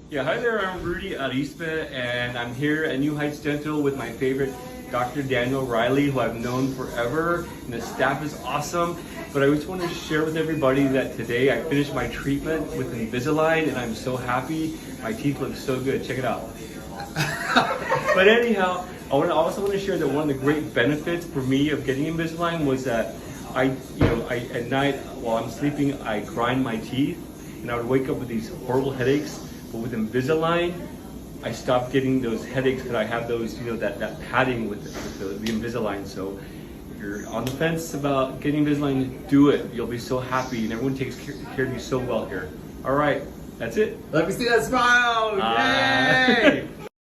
Yeah, hi there, I'm Rudy Arispe, and I'm here at New Heights Dental with my favorite Dr. Daniel Riley, who I've known forever, and the staff is awesome. But I just want to share with everybody that today I finished my treatment with Invisalign, and I'm so happy. My teeth look so good. Check it out. But anyhow, I also want to share that one of the great benefits for me of getting Invisalign was that I at night while I'm sleeping, I grind my teeth, and I would wake up with these horrible headaches. But with Invisalign, I stopped getting those headaches because I have those, that padding with the Invisalign. So if you're on the fence about getting Invisalign, do it. You'll be so happy, and everyone takes care of you so well here. All right, that's it. Let me see that smile! Yay!